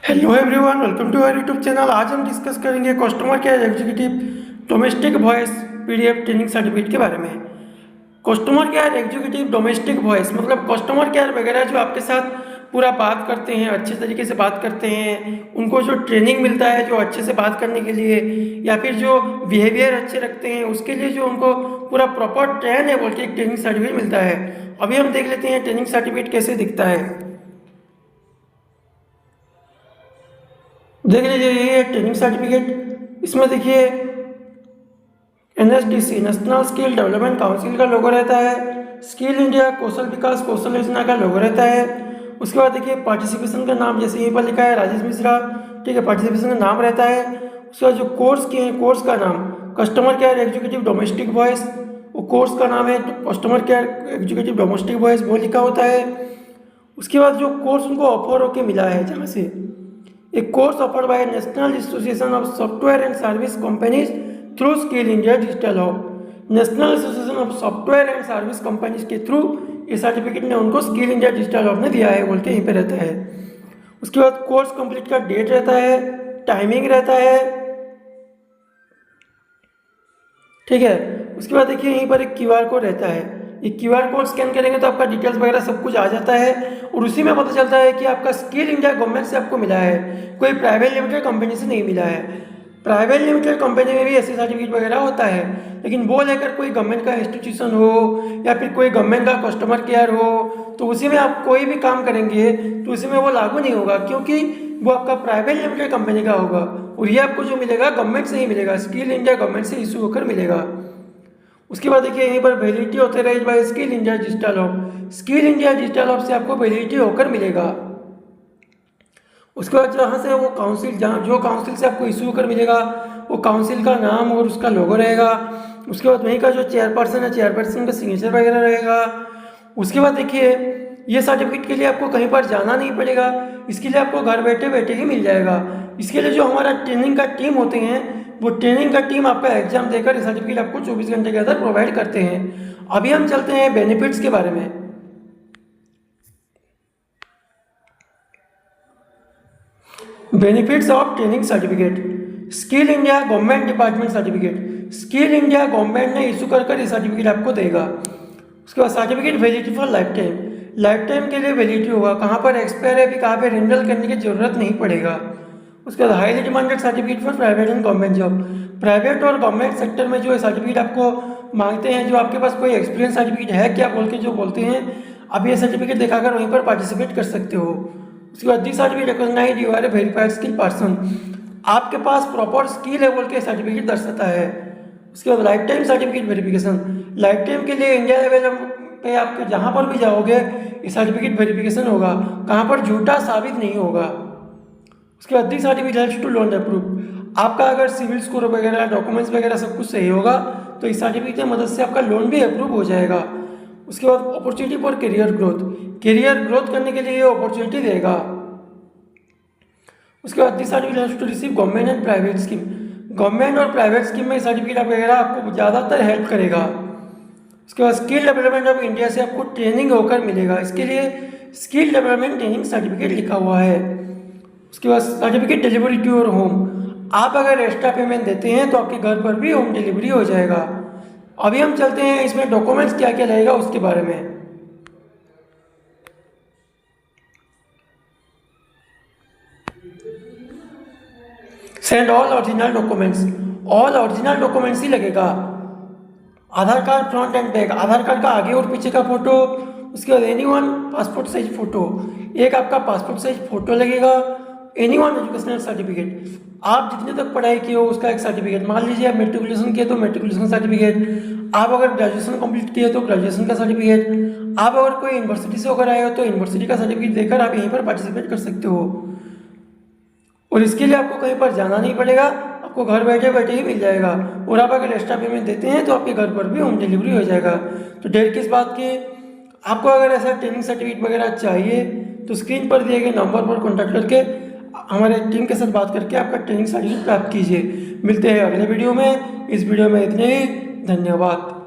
Hello everyone, welcome to our YouTube channel. आज हम discuss करेंगे customer care executive domestic voice PDF training certificate के बारे में। Customer care executive domestic voice मतलब कस्टमर केयर वगैरह जो आपके साथ पूरा बात करते हैं, अच्छे तरीके से बात करते हैं, उनको जो ट्रेनिंग मिलता है जो अच्छे से बात करने के लिए, या फिर जो बिहेवियर अच्छे रखते हैं उसके लिए जो उनको पूरा प्रॉपर ट्रेन है बोल के एक ट्रेनिंग सर्टिफिकेट मिलता है। अभी हम देख लेते हैं ट्रेनिंग सर्टिफिकेट कैसे दिखता है। देख लीजिए, ये है ट्रेनिंग सर्टिफिकेट। इसमें देखिए NSDC national skill development council का लोगो रहता है, स्किल इंडिया कौशल विकास कौशल योजना का लोगो रहता है। उसके बाद देखिए पार्टिसिपेशन का नाम जैसे यहीं पर लिखा है राजेश मिश्रा, ठीक है, पार्टिसिपेशन का नाम रहता है। उसके बाद जो कोर्स के हैं, कोर्स का नाम customer care executive domestic voice, वो कोर्स का नाम है customer care executive domestic voice वो लिखा होता है। उसके बाद जो कोर्स उनको ऑफर होके मिला है, जहाँ से एक course offered by national association of software and service companies through skill India digital hub. National association of software and service companies के थ्रू ये सर्टिफिकेट ने उनको स्किल इंडिया डिजिटल हब ने दिया है बोल के यहीं पे रहता है। उसके बाद कोर्स कंप्लीट का डेट रहता है, टाइमिंग रहता है, ठीक है। उसके बाद देखिए यहीं पर एक QR कोड रहता है। ये QR कोड स्कैन करेंगे तो आपका डिटेल्स वगैरह सब कुछ आ जाता है और उसी में पता चलता है कि आपका स्किल इंडिया गवर्नमेंट से आपको मिला है, कोई प्राइवेट लिमिटेड कंपनी से नहीं मिला है। प्राइवेट लिमिटेड कंपनी में भी ऐसे सर्टिफिकेट वगैरह होता है, लेकिन वो लेकर कोई गवर्नमेंट का इंस्टीट्यूशन हो या फिर कोई गवर्नमेंट का कस्टमर केयर हो तो उसी में आप कोई भी काम करेंगे तो उसी में वो लागू नहीं होगा, क्योंकि वो आपका प्राइवेट लिमिटेड कंपनी का होगा और ये आपको जो मिलेगा गवर्नमेंट से ही मिलेगा, स्किल इंडिया गवर्नमेंट से इशू होकर मिलेगा। उसके बाद देखिए यहीं पर validity authorised bye skill India digital hub, skill India digital hub से आपको वैलिडिटी होकर मिलेगा। उसके बाद जहाँ से वो काउंसिल, जहाँ जो काउंसिल से आपको इशू होकर मिलेगा वो काउंसिल का नाम और उसका लोगो रहेगा। उसके बाद वहीं का जो चेयरपर्सन है, चेयरपर्सन का सिग्नेचर वगैरह रहेगा। उसके बाद देखिए ये सर्टिफिकेट के लिए आपको कहीं पर जाना नहीं पड़ेगा, इसके लिए आपको घर बैठे बैठे ही मिल जाएगा। इसके लिए जो हमारा ट्रेनिंग का टीम होते हैं वो ट्रेनिंग का टीम आपका एग्जाम देकर ये सर्टिफिकेट आपको 24 घंटे के अंदर प्रोवाइड करते हैं। अभी हम चलते हैं बेनिफिट्स के बारे में। Benefits of training certificate, skill India government department certificate, skill India government ने इशू कर ये सर्टिफिकेट आपको देगा। उसके बाद certificate validity for life time, life time के लिए वैलिडिटी होगा, कहाँ पर एक्सपायर है भी कहाँ पर रिन्यूअल करने की जरूरत नहीं पड़ेगा। उसके बाद highly demanded certificate for private and government job, private और गवर्नमेंट सेक्टर में जो सर्टिफिकेट आपको मांगते हैं, जो आपके पास कोई एक्सपीरियंस सर्टिफिकेट है क्या बोल के जो बोलते हैं, आप ये सर्टिफिकेट दिखाकर वहीं पर पार्टिसिपेट कर सकते हो। उसके बाद this certificate recognize you are a verified skill person, आपके पास प्रॉपर स्किल है बोल के सर्टिफिकेट दर्शाता है। उसके बाद life time certificate verification, life time के लिए इंडिया लेवल पे आपके जहाँ पर भी जाओगे ये सर्टिफिकेट वेरिफिकेशन होगा, कहाँ पर झूठा साबित नहीं होगा। उसके बाद this certificate helps to loan approve, आपका अगर सिविल स्कोर वगैरह डॉक्यूमेंट्स वगैरह सब कुछ सही होगा तो इस सर्टिफिकेट की मदद से आपका लोन भी अप्रूव हो जाएगा। उसके बाद opportunity for career growth, career growth करने के लिए ये अपॉर्चुनिटी देगा। उसके बाद this certificate helps to receive government and private scheme, government और प्राइवेट स्कीम में सर्टिफिकेट वगैरह आपको ज़्यादातर हेल्प करेगा। उसके बाद स्किल डेवलपमेंट ऑफ इंडिया से आपको ट्रेनिंग होकर मिलेगा, इसके लिए स्किल डेवलपमेंट ट्रेनिंग सर्टिफिकेट लिखा हुआ है। उसके बाद certificate delivery to your home, आप अगर एक्स्ट्रा पेमेंट देते हैं तो आपके घर पर भी होम डिलीवरी हो जाएगा। अभी हम चलते हैं इसमें डॉक्यूमेंट्स क्या क्या लगेगा उसके बारे में। Send all original documents, all original documents ही लगेगा। Aadhaar card front and back, Aadhaar card का आगे और पीछे का फोटो। उसके बाद एनीवन पासपोर्ट साइज फोटो, एक आपका पासपोर्ट साइज फोटो लगेगा। एनीवन एजुकेशनल सर्टिफिकेट, आप जितने तक पढ़ाई की हो उसका एक सर्टिफिकेट, मान लीजिए आप मेट्रिकुलेशन किए तो मेट्रिकुलेशन सर्टिफिकेट, आप अगर ग्रेजुएशन कंप्लीट किए तो ग्रेजुएशन का सर्टिफिकेट, आप अगर कोई यूनिवर्सिटी से होकर आए हो तो यूनिवर्सिटी का सर्टिफिकेट देकर आप यहीं पर पार्टिसिपेट कर सकते हो। और इसके लिए आपको कहीं पर जाना नहीं पड़ेगा, आपको घर बैठे बैठे ही मिल जाएगा। और आप अगर एक्स्ट्रा पेमेंट देते हैं तो आपके घर पर भी होम डिलीवरी हो जाएगा। तो देर किस बात की, आपको अगर ऐसा ट्रेनिंग सर्टिफिकेट वगैरह चाहिए तो स्क्रीन पर दिए गए नंबर पर कॉन्टैक्ट करके हमारे टीम के साथ बात करके आपका ट्रेनिंग सर्टिफिकेट प्राप्त कीजिए। मिलते हैं अगले वीडियो में, इस वीडियो में इतने ही, धन्यवाद।